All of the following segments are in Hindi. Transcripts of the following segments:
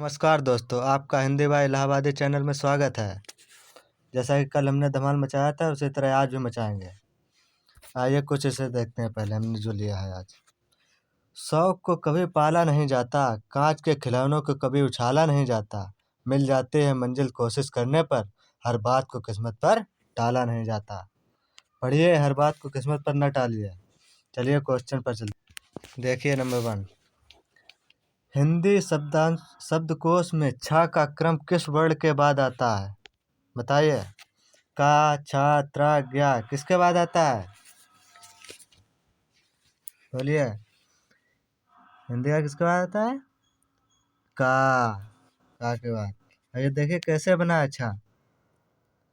नमस्कार दोस्तों, आपका हिंदी बाय इलाहाबादी चैनल में स्वागत है। जैसा कि कल हमने धमाल मचाया था, उसी तरह आज भी मचाएंगे। आइए कुछ इसे देखते हैं। पहले हमने जो लिया है आज, शौक को कभी पाला नहीं जाता, कांच के खिलौनों को कभी उछाला नहीं जाता, मिल जाते हैं मंजिल कोशिश करने पर, हर बात को किस्मत पर टाला नहीं जाता। पढ़िए, हर बात को किस्मत पर न टालिए। चलिए क्वेश्चन पर चलिए। देखिए नंबर 1, हिंदी शब्दकोश में छ का क्रम किस वर्ण के बाद आता है? बताइए। का, छ, त्र, ज्ञ किसके बाद आता है? बोलिए। हिंदी का किसके बाद आता है? का के बाद। ये देखिए कैसे बना है अच्छा।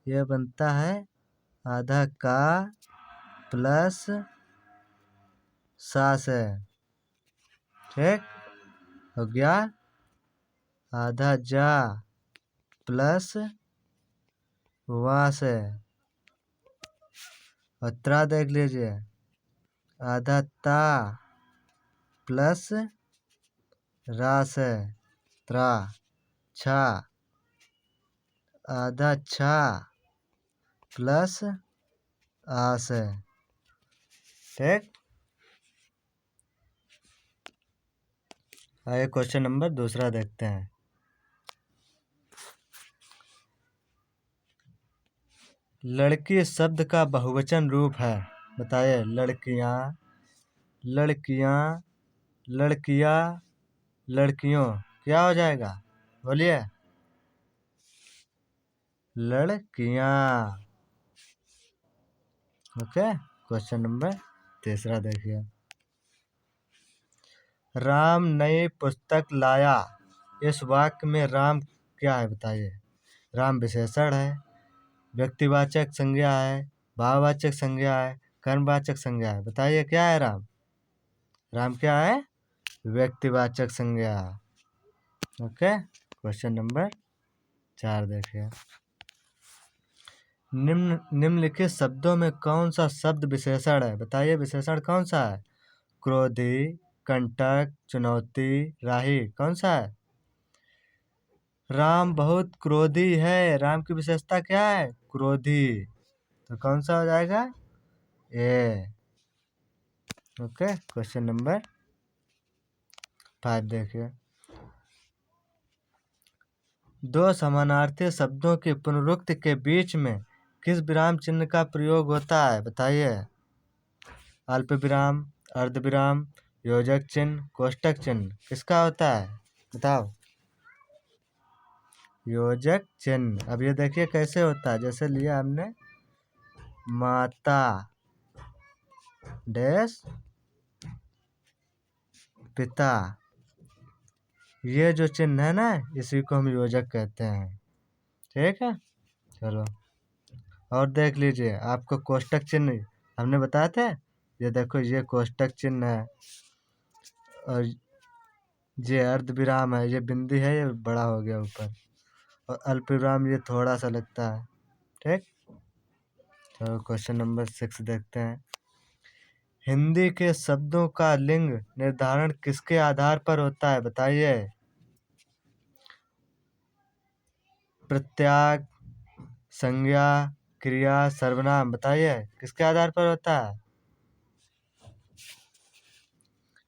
ये बनता है आधा का प्लस सा से, ठीक। हो गया आधा जा प्लस वा से। और त्रा देख लीजिए, आधा ता प्लस रा से, त्रा। छा आधा छा प्लस आ से, ठीक। आइए क्वेश्चन नंबर दूसरा देखते हैं। लड़की शब्द का बहुवचन रूप है। बताइए। लड़कियां, लड़कियां, लड़कियां, लड़कियों, क्या हो जाएगा? बोलिए। लड़कियां। ओके। क्वेश्चन नंबर तीसरा देखिए। राम नई पुस्तक लाया, इस वाक्य में राम क्या है? बताइए। राम विशेषण है, व्यक्तिवाचक संज्ञा है, भाववाचक संज्ञा है, कर्मवाचक संज्ञा है। बताइए क्या है राम? राम क्या है? व्यक्तिवाचक संज्ञा। ओके। क्वेश्चन नंबर 4 देखिए। निम्नलिखित शब्दों में कौन सा शब्द विशेषण है? बताइए विशेषण कौन सा है? क्रोधी, कंटक, चुनौती, राही, कौन सा है? राम बहुत क्रोधी है। राम की विशेषता क्या है? क्रोधी। तो कौन सा हो जाएगा? ए। ओके। क्वेश्चन नंबर 5 देखिए। दो समानार्थी शब्दों की पुनरुक्ति के बीच में किस विराम चिन्ह का प्रयोग होता है? बताइए। अल्प विराम, अर्ध विराम, योजक चिन्ह, कोष्टक चिन्ह, किसका होता है? बताओ। योजक चिन्ह। अब ये देखिए कैसे होता है। जैसे लिया हमने माता डैश पिता, ये जो चिन्ह है ना, इसी को हम योजक कहते हैं, ठीक है। चलो और देख लीजिए। आपको कोष्टक चिन्ह हमने बताया थे। ये देखो, ये कोष्टक चिन्ह है, और ये अर्ध विराम है, ये बिंदी है, ये बड़ा हो गया ऊपर, और अल्प विराम ये थोड़ा सा लगता है, ठीक। तो क्वेश्चन नंबर 6 देखते हैं। हिंदी के शब्दों का लिंग निर्धारण किसके आधार पर होता है? बताइए। प्रत्याग, संज्ञा, क्रिया, सर्वनाम, बताइए किसके आधार पर होता है?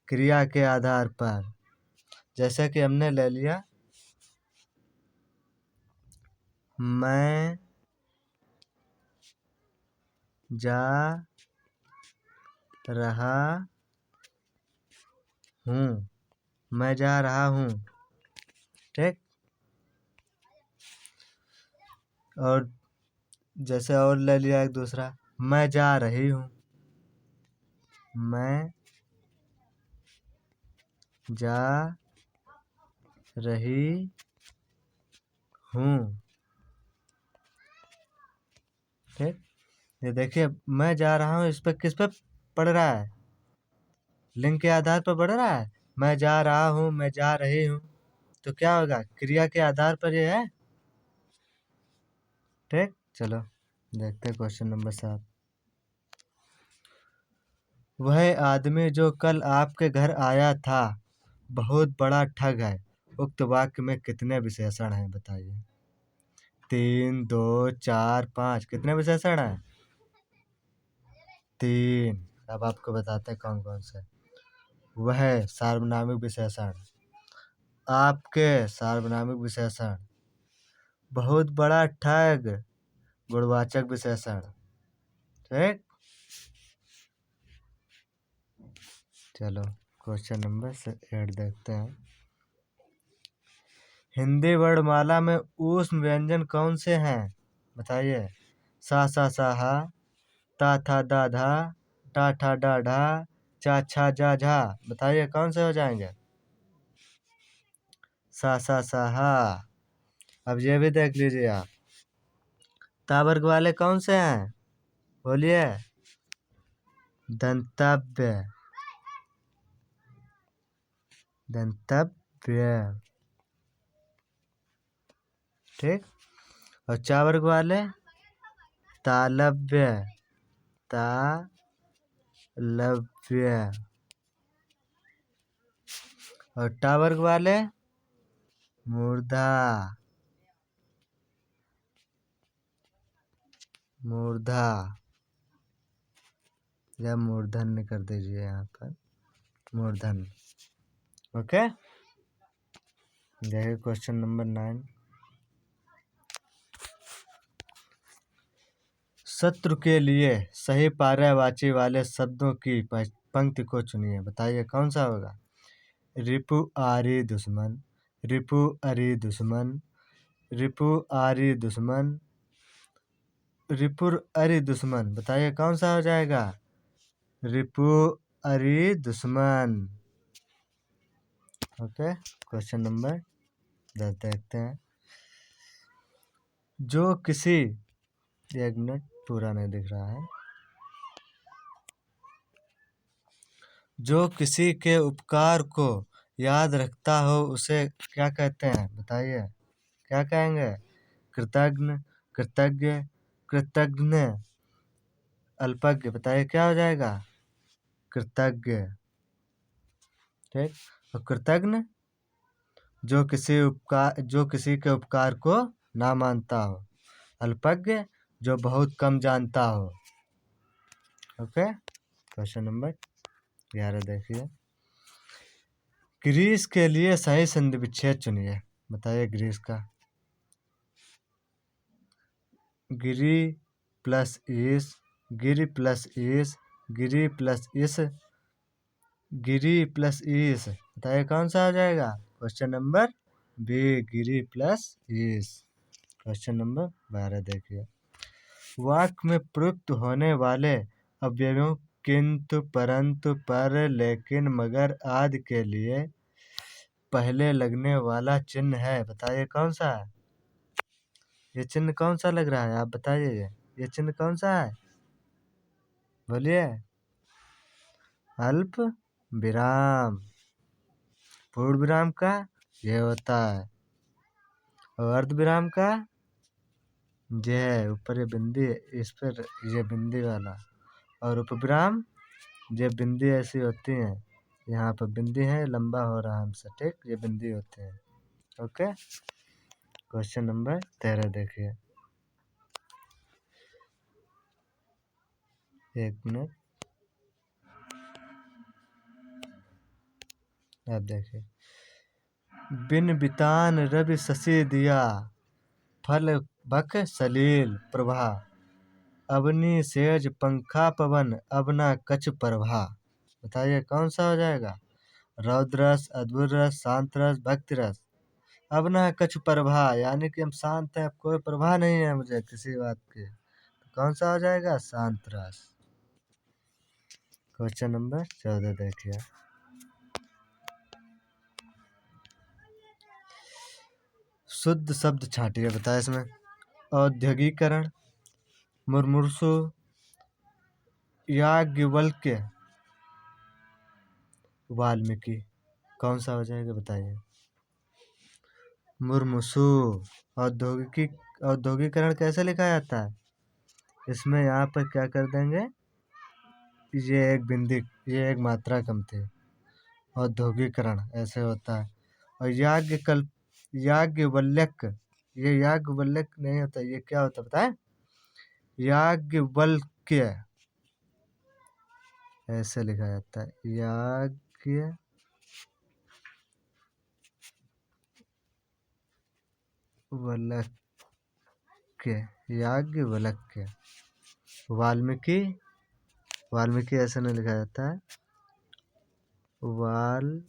क्रिया के आधार पर। जैसे कि हमने ले लिया मैं जा रहा हूँ, मैं जा रहा हूँ, ठीक। और जैसे और ले लिया एक दूसरा, मैं जा रही हूँ, मैं जा रही हूँ, ठीक। ये देखिए, मैं जा रहा हूँ, इस पर किस पे पड़ रहा है? लिंग के आधार पर पड़ रहा है। मैं जा रहा हूँ, मैं जा रही हूँ, तो क्या होगा? क्रिया के आधार पर ये है, ठीक। चलो देखते हैं क्वेश्चन नंबर 7। वह आदमी जो कल आपके घर आया था बहुत बड़ा ठग है, उक्त वाक्य में कितने विशेषण हैं बताइए। 3, 2, 4, 5। कितने विशेषण हैं? 3। अब आपको बताते हैं कौन कौन से। वह सार्वनामिक विशेषण, आपके सार्वनामिक विशेषण, बहुत बड़ा ठग गुणवाचक विशेषण। ठीक, चलो क्वेश्चन नंबर 8 देखते हैं। हिंदी वर्णमाला में ऊष्म व्यंजन कौन से हैं बताइए। सा हा, ता था दा धा, टा ठा डा ढा, चा छा जा झा। बताइए कौन से हो जाएंगे। सा हा। अब ये भी देख लीजिए आप, ता वर्ग वाले कौन से हैं बोलिए। दंतव्य, दंतव्य। ठीक, और चा वर्ग वाले तालव्य, तालव्य। और टा वर्ग वाले मूर्धा, मूर्धा, या मूर्धन्य कर दीजिए यहाँ पर, मूर्धन। ओके, देखिए क्वेश्चन नंबर 9। शत्रु के लिए सही पर्यायवाची वाले शब्दों की पंक्ति को चुनिए। बताइए कौन सा होगा। रिपु आरी दुश्मन, रिपु अरी दुश्मन, रिपु आरी दुश्मन, रिपुर अरी दुश्मन। बताइए कौन सा हो जाएगा। रिपु अरी दुश्मन। ओके, क्वेश्चन नंबर 10 देखते हैं। जो किसी, एक मिनट पूरा नहीं दिख रहा है। जो किसी के उपकार को याद रखता हो उसे क्या कहते हैं बताइए। क्या कहेंगे। कृतज्ञ, कृतज्ञ, कृतज्ञ, अल्पज्ञ। बताइए क्या हो जाएगा। कृतज्ञ। ठीक, और कृतज्ञ जो किसी के उपकार को ना मानता हो। अल्पज्ञ जो बहुत कम जानता हो। ओके, क्वेश्चन नंबर 11 देखिए। ग्रीस के लिए सही संधि विच्छेद चुनिए। बताइए ग्रीस का। गिरी प्लस इस, गिरी प्लस इस, गिरी प्लस इस, गिरी प्लस इस। बताइए कौन सा हो जाएगा। क्वेश्चन नंबर बी, गिरी प्लस इस। क्वेश्चन नंबर 12 देखिए। वाक्य में प्रयुक्त होने वाले अव्ययों किंतु, परंतु, पर, लेकिन, मगर आदि के लिए पहले लगने वाला चिन्ह है। बताइए कौन सा है। ये चिन्ह कौन सा लग रहा है आप बताइए। ये चिन्ह कौन सा है बोलिए। अल्प विराम। पूर्ण विराम का ये होता है, और अर्ध विराम का ये है ऊपर ये बिंदी, इस पर ये बिंदी वाला। और उपविराम ये बिंदी ऐसी होती हैं, यहाँ पर बिंदी है, लंबा हो रहा है हमसे। ठीक, ये बिंदी होते हैं। ओके, क्वेश्चन नंबर 13 देखिए। एक मिनट, आप देखिए। बिन बितान रवि शशि दिया, फल बक सलील प्रभा, अवनी सेज पंखा पवन, अवना कछ प्रभा। बताइए कौन सा हो जाएगा। रौद्र रस, अद्भुत रस, शांत रस, भक्ति रस। अवना कछ प्रभा, यानी कि हम शांत हैं, कोई प्रभा नहीं है मुझे किसी बात की। तो कौन सा हो जाएगा। शांत रस। क्वेश्चन नंबर 14 देखिए। शुद्ध शब्द छांटिए। बताए इसमें। औद्योगिकरण, मुर्मूर्षु, याज्ञवल्क्य, वाल्मीकि। कौन सा हो जाएगा बताइए। मुर्मूषु। औद्योगिकरण कैसे लिखा जाता है। इसमें यहाँ पर क्या कर देंगे, ये एक बिंदी, ये एक मात्रा कम थी। औद्योगिकरण ऐसे होता है। और याज्ञवल्क्य, ये याज्ञवल्क्य नहीं होता, ये क्या होता बताए? याज्ञवल्क्य ऐसे लिखा जाता है, याज्ञवल्क्य। वाल्मीकि ऐसे नहीं लिखा जाता है, वाल्मीकि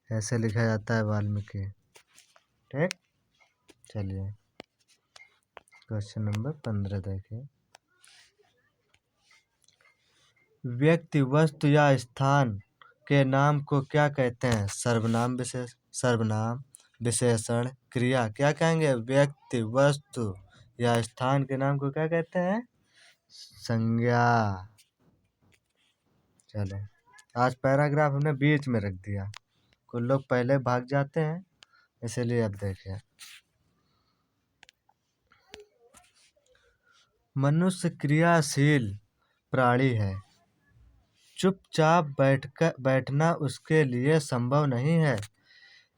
ऐसे लिखा जाता है, वाल्मीकि। ठीक, चलिए क्वेश्चन नंबर 15 देखिए। व्यक्ति, वस्तु या स्थान के नाम को क्या कहते हैं? सर्वनाम, विशेषण, क्रिया। क्या कहेंगे? व्यक्ति, वस्तु या स्थान के नाम को क्या कहते हैं? संज्ञा। चलो, आज पैराग्राफ हमने बीच में रख दिया, कुछ लोग पहले भाग जाते हैं, इसलिए अब देखें। मनुष्य क्रियाशील प्राणी है, चुपचाप बैठना उसके लिए संभव नहीं है।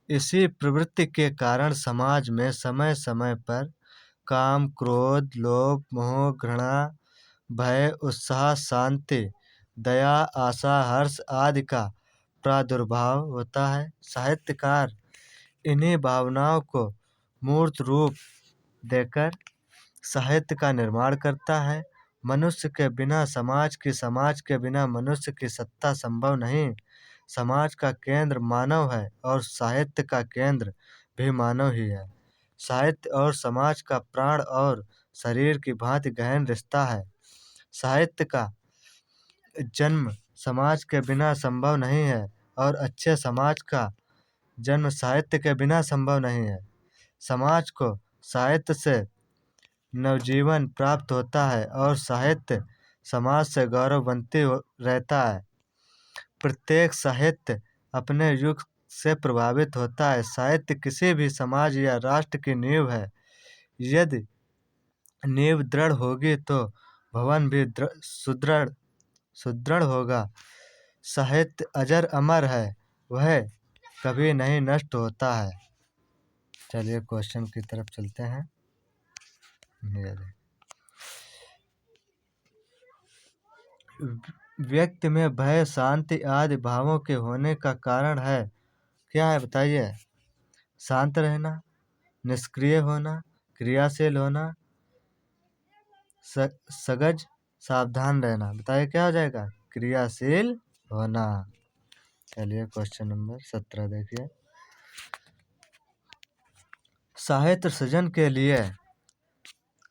इसी प्रवृत्ति के कारण समाज में समय समय पर काम, क्रोध, लोभ, मोह, घृणा, भय, उत्साह, शांति, दया, आशा, हर्ष आदि का प्रादुर्भाव होता है। साहित्यकार इन्हीं भावनाओं को मूर्त रूप देकर साहित्य का निर्माण करता है। मनुष्य के बिना समाज की, समाज के बिना मनुष्य की सत्ता संभव नहीं। समाज का केंद्र मानव है और साहित्य का केंद्र भी मानव ही है। साहित्य और समाज का प्राण और शरीर की भांति गहन रिश्ता है। साहित्य का जन्म समाज के बिना संभव नहीं है और अच्छे समाज का जन्म साहित्य के बिना संभव नहीं है। समाज को साहित्य से नवजीवन प्राप्त होता है और साहित्य समाज से गौरववंती रहता है। प्रत्येक साहित्य अपने युग से प्रभावित होता है। साहित्य किसी भी समाज या राष्ट्र की नींव है। यदि नींव दृढ़ होगी तो भवन भी सुदृढ़ होगा। साहित्य अजर अमर है, वह कभी नहीं नष्ट होता है। चलिए क्वेश्चन की तरफ चलते हैं। व्यक्ति में भय, शांति आदि भावों के होने का कारण है क्या है बताइए? शांत रहना, निष्क्रिय होना, क्रियाशील होना, सजग सावधान रहना। बताइए क्या हो जाएगा? क्रियाशील होना। चलिए क्वेश्चन नंबर 17 देखिए। साहित्य सृजन के लिए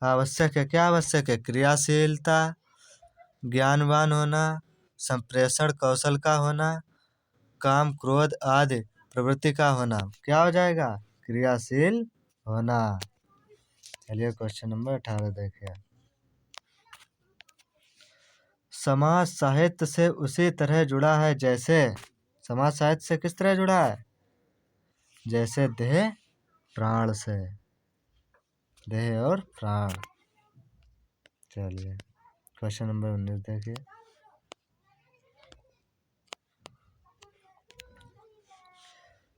आवश्यक है, क्या आवश्यक है? क्रियाशीलता, ज्ञानवान होना, संप्रेषण कौशल का होना, काम, क्रोध आदि प्रवृत्ति का होना। क्या हो जाएगा? क्रियाशील होना। चलिए क्वेश्चन नंबर 18 देखिए। समाज साहित्य से उसी तरह जुड़ा है जैसे, समाज साहित्य से किस तरह जुड़ा है? जैसे देह प्राण से, देह और प्राण। चलिए क्वेश्चन नंबर 19 देखिए।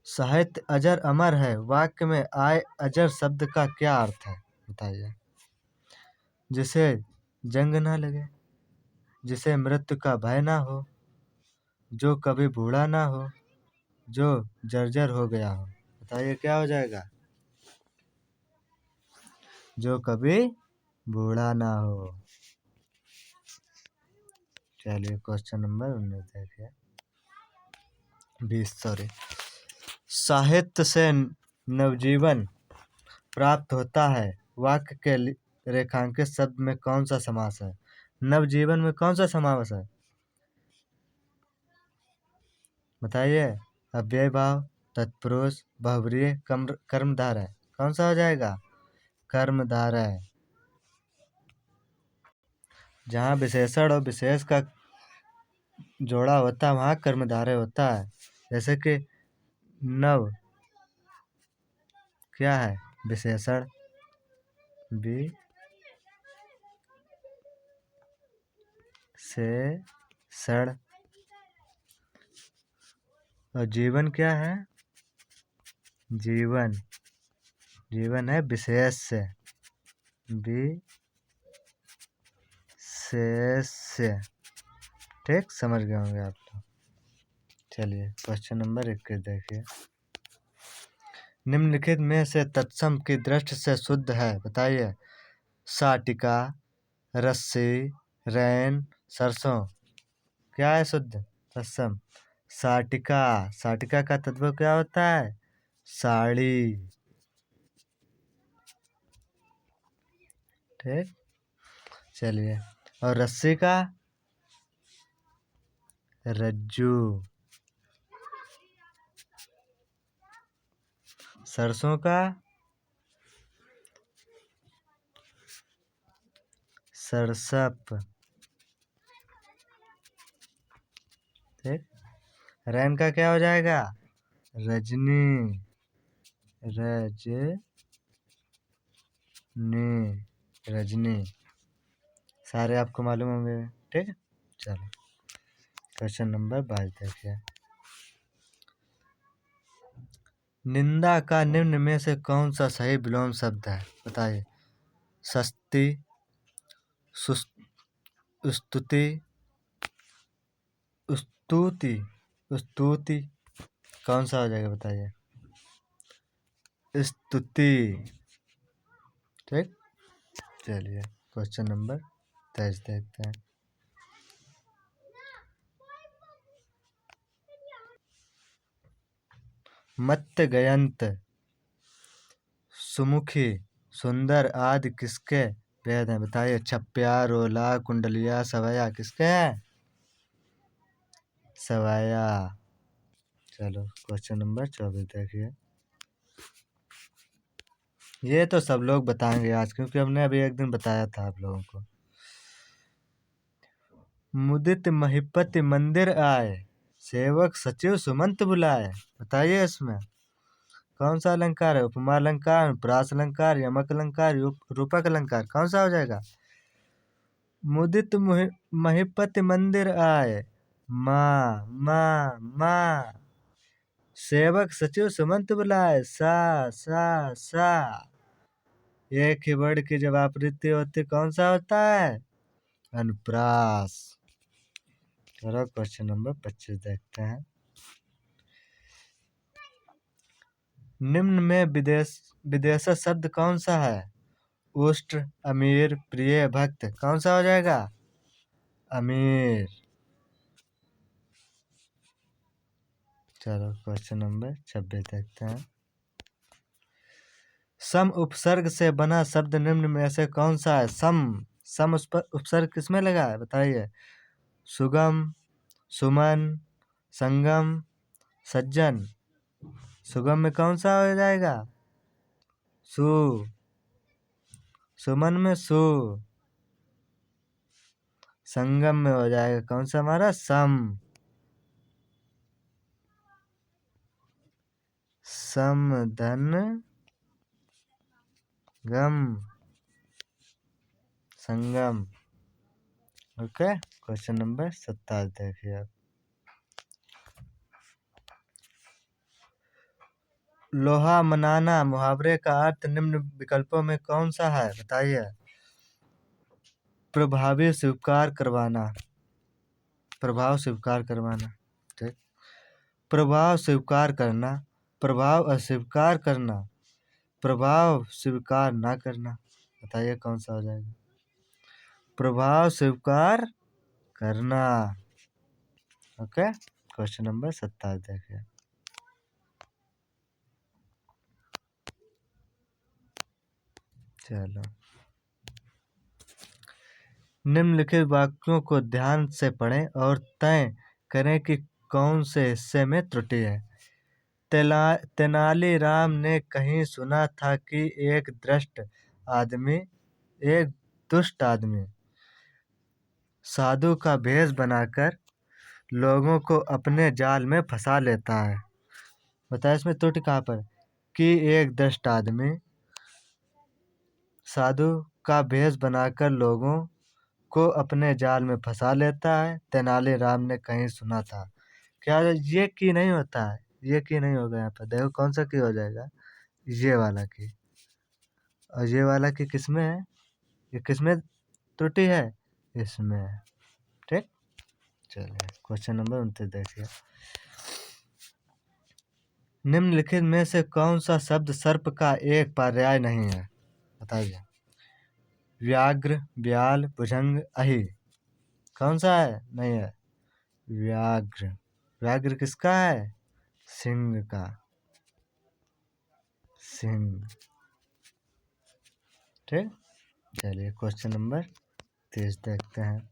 साहित्य अजर अमर है, वाक्य में आए अजर शब्द का क्या अर्थ है बताइए? जिसे जंग ना लगे, जिसे मृत्यु का भय ना हो, जो कभी बूढ़ा ना हो, जो जर्जर हो गया हो। बताइए क्या हो जाएगा? जो कभी बूढ़ा ना हो। चलिए क्वेश्चन नंबर 19 देखिए। 20 सॉरी। साहित्य से नवजीवन प्राप्त होता है, वाक्य के रेखांकित शब्द में कौन सा समास है? नवजीवन में कौन सा समास है बताइए? अव्यय भाव, तत्पुरुष, बहुव्रीहि, कर्मधारय। कौन सा हो जाएगा? कर्मधारय। जहाँ विशेषण और विशेष का जोड़ा होता है वहाँ कर्मधारय होता है। जैसे कि नव क्या है? विशेषण, विशेषण और जीवन क्या है? जीवन जीवन है विशेष से, विशेष। ठीक, समझ गए होंगे आप लोग। चलिए क्वेश्चन नंबर 21 देखिए। निम्नलिखित में से तत्सम की दृष्टि से शुद्ध है, बताइए। साटिका, रस्सी, रैन, सरसों। क्या है शुद्ध? तत्सम। साटिका, साटिका का तत्व क्या होता है? साड़ी। ठीक, चलिए। और रस्सी का? रज्जू। सरसों का? सरसप। ठीक, रैन का क्या हो जाएगा? रजनी, रजनी। सारे आपको मालूम होंगे। ठीक, चलो क्वेश्चन नंबर 22 देखिए। निंदा का निम्न में से कौन सा सही विलोम शब्द है, बताइए। सस्ती, स्तुति, स्तुति, स्तुति। कौन सा हो जाएगा बताइए? स्तुति। ठीक, चलिए क्वेश्चन नंबर 23 देखते हैं। मत्स्य गयंत, सुमुखी, सुंदर आदि किसके वेद हैं, बताइए। छप्या, रोला, कुंडलिया, सवया किसके हैं? सवया। चलो क्वेश्चन नंबर 24 देखिए। ये तो सब लोग बताएंगे आज, क्योंकि हमने अभी एक दिन बताया था आप लोगों को। मुदित महिपति मंदिर आए, सेवक सचिव सुमंत बुलाए। बताइए इसमें कौन सा अलंकार है? उपमा अलंकार, प्रास अलंकार, यमक अलंकार, रूपक अलंकार। कौन सा हो जाएगा? मुदित महिपति मंदिर आए, माँ। सेवक सचिव सुमंत बुलाए, सा। एक ही वर्ड की जब आवृत्ति होती कौन सा होता है? अनुप्रास। चलो क्वेश्चन नंबर 25 देखते हैं। निम्न में विदेश शब्द कौन सा है? उष्ट, अमीर, प्रिय, भक्त। कौन सा हो जाएगा? अमीर। चलो क्वेश्चन नंबर 26 देखते हैं। सम उपसर्ग से बना शब्द निम्न में से कौन सा है? सम उपसर्ग किसमें लगा है, बताइए। सुगम, सुमन, संगम, सज्जन। सुगम में कौन सा हो जाएगा? सु। सुमन में सु। संगम में हो जाएगा कौन सा हमारा? सम। सम धन गम, संगम। ओके, क्वेश्चन नंबर 27 देखिए आप। लोहा मनाना मुहावरे का अर्थ निम्न विकल्पों में कौन सा है, बताइए। प्रभावी स्वीकार करवाना, प्रभाव स्वीकार करवाना। ठीक, प्रभाव स्वीकार करना, प्रभाव अस्वीकार करना, प्रभाव स्वीकार ना करना। बताइए कौन सा हो जाएगा? प्रभाव स्वीकार करना। ओके, क्वेश्चन नंबर 27 देखिए। चलो, निम्नलिखित वाक्यों को ध्यान से पढ़ें और तय करें कि कौन से हिस्से में त्रुटि है। तेनालीराम ने कहीं सुना था कि एक दुष्ट आदमी साधु का भेष बनाकर लोगों को अपने जाल में फंसा लेता है। बताइए इसमें त्रुटि कहाँ पर? कि एक दुष्ट आदमी साधु का भेष बनाकर लोगों को अपने जाल में फंसा लेता है। तेनालीराम ने कहीं सुना था क्या ये की नहीं होता है, ये की नहीं होगा यहाँ पर। देखो कौन सा की हो जाएगा, ये वाला की। और ये वाला की किसमें है, ये किसमें त्रुटि है, इसमें है। ठीक, चलिए क्वेश्चन नंबर 29 देखिए। निम्नलिखित में से कौन सा शब्द सर्प का एक पर्याय नहीं है, बताइए। व्याघ्र, ब्याल, भुजंग, अहि, कौन सा है, नहीं है। व्याघ्र, व्याघ्र किसका है, सिंह का, सिंह। ठीक, चलिए क्वेश्चन नंबर 30 देखते हैं।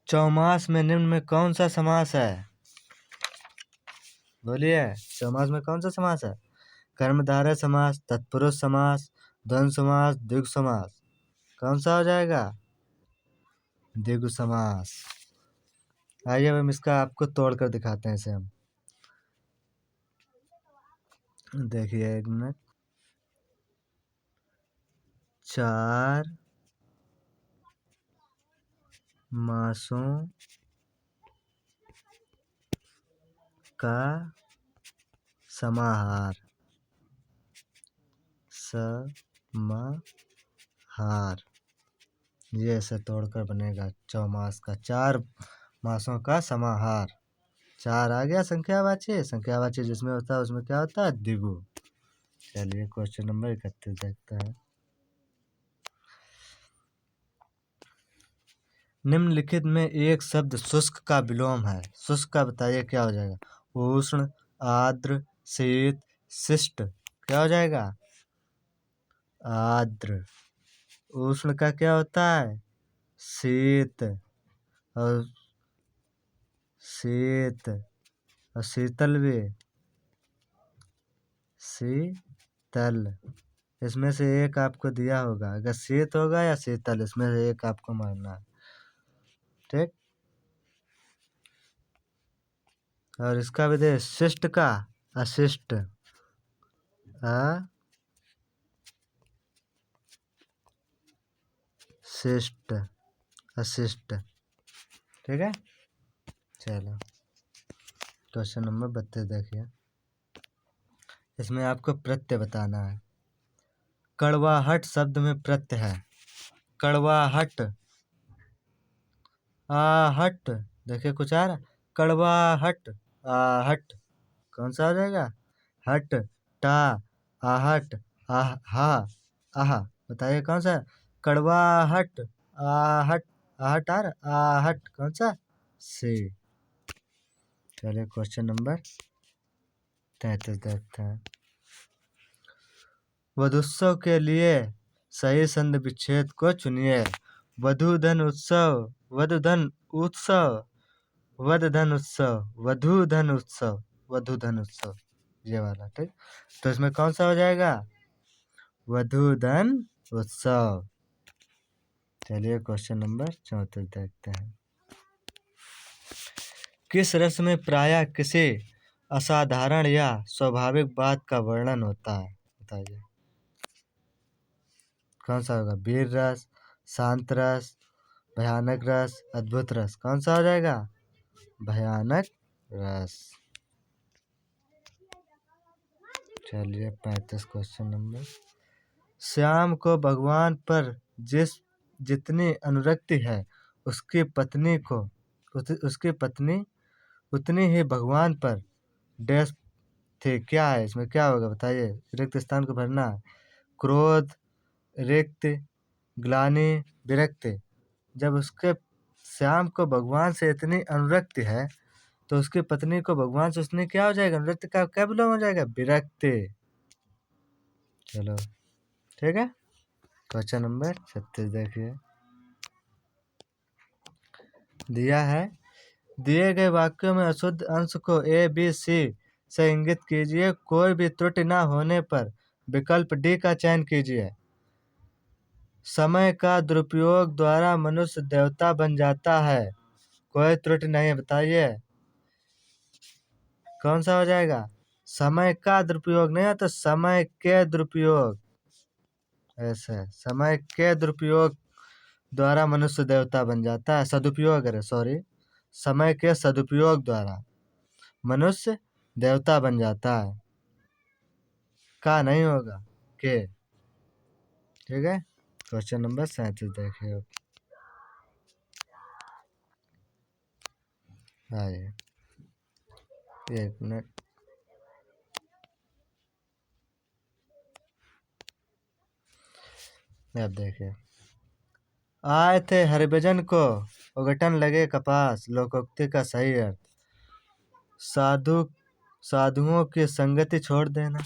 चौमास में निम्न में कौन सा समास है, बोलिए। चौमास में कौन सा समास है, कर्मधारय समास, तत्पुरुष समास, द्वंद्व समास, द्विगु समास, कौन सा हो जाएगा, द्विगु समास। आइए हम इसका आपको तोड़ कर दिखाते हैं इसे हम। देखिए एक मिनट। 4 मासों का समाहार, समाहार, ये ऐसे तोड़कर बनेगा चौमास का, 4 मासों का समाहार। 4 आ गया संख्यावाची, संख्यावाची जिसमें होता है उसमें क्या होता है, द्विगु। चलिए क्वेश्चन नंबर 31 देखते हैं। निम्नलिखित में एक शब्द शुष्क का विलोम है, शुष्क का बताइए क्या हो जाएगा। उष्ण, आर्द्र, शीत, शिष्ट, क्या हो जाएगा, आर्द्र। उष्ण का क्या होता है, शीत, और शीत, और शीतल भी, शीतल। इसमें से एक आपको दिया होगा, अगर शीत होगा या शीतल, इसमें से एक आपको मानना है। ठीक, और इसका भी दे, शिष्ट का अशिष्ट, अशिष्ट, अशिष्ट। ठीक है, चलो क्वेश्चन नंबर 32 देखिए। इसमें आपको प्रत्यय बताना है। कड़वाहट शब्द में प्रत्यय है, कड़वाहट, आहट, देखिए कुछ आ रहा, कड़वाहट, आहट, कौन सा हो जाएगा, हट, टा, आहट, आह, हा, आहा, बताइए कौन सा, कड़वाहट, आहट, आहट आ रहा, आहट कौन सा, से। चलिए क्वेश्चन नंबर 33 देखते हैं। वधुत्सव के लिए सही संधि विच्छेद को चुनिए। वधूधन उत्सव, वधूधन उत्सव, वधधन उत्सव, वधूधन उत्सव, वधूधन उत्सव, ये वाला। ठीक, तो इसमें कौन सा हो जाएगा, वधूधन उत्सव। चलिए क्वेश्चन नंबर 34 देखते हैं। किस रस में प्रायः किसी असाधारण या स्वाभाविक बात का वर्णन होता है, बताइए। कौन सा होगा, वीर रस, शांत रस, भयानक रस, अद्भुत रस, कौन सा हो जाएगा, भयानक रस। चलिए 35 क्वेश्चन नंबर। श्याम को भगवान पर जितनी अनुरक्ति है, उसकी पत्नी उतनी ही भगवान पर डैश थे, क्या है, इसमें क्या होगा बताइए, रिक्त स्थान को भरना है। क्रोध, रिक्त, ग्लानि, विरक्ति। जब उसके श्याम को भगवान से इतनी अनुरक्ति है, तो उसकी पत्नी को भगवान से उसने क्या हो जाएगा, अनुरक्ति का क्या विलोम हो जाएगा, विरक्ति। चलो ठीक है, क्वेश्चन नंबर 36 देखिए। दिया है, दिए गए वाक्यों में अशुद्ध अंश को ए बी सी से इंगित कीजिए। कोई भी त्रुटि न होने पर विकल्प डी का चयन कीजिए। समय का दुरुपयोग द्वारा मनुष्य देवता बन जाता है, कोई त्रुटि नहीं, बताइए कौन सा हो जाएगा, समय का दुरुपयोग नहीं है तो समय के दुरुपयोग, ऐसे समय के दुरुपयोग द्वारा मनुष्य देवता बन जाता है। सदुपयोग है, सॉरी, समय के सदुपयोग द्वारा मनुष्य देवता बन जाता है। का नहीं होगा, के। ठीक है, क्वेश्चन नंबर 37 देखिए। आइए, एक मिनट। अब देखिए, आए थे हरिभजन को उगटन लगे कपास, लोकोक्ति का सही अर्थ। साधुओं की संगति छोड़ देना,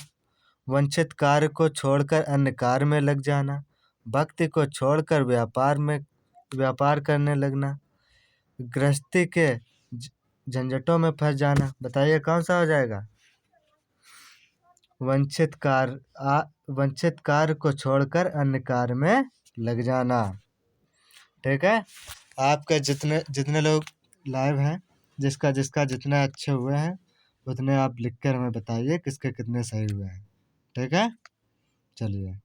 वंचित कार्य को छोड़कर अन्य कार्य में लग जाना, भक्ति को छोड़कर व्यापार करने लगना, गृहस्थी के झंझटों में फंस जाना। बताइए कौन सा हो जाएगा? वंचित कार्य को छोड़कर अन्य कार्य में लग जाना। ठीक है, आपके जितने लोग लाइव हैं, जिसका जितना अच्छे हुए हैं उतने आप लिख कर हमें बताइए किसके कितने सही हुए हैं। ठीक है, चलिए।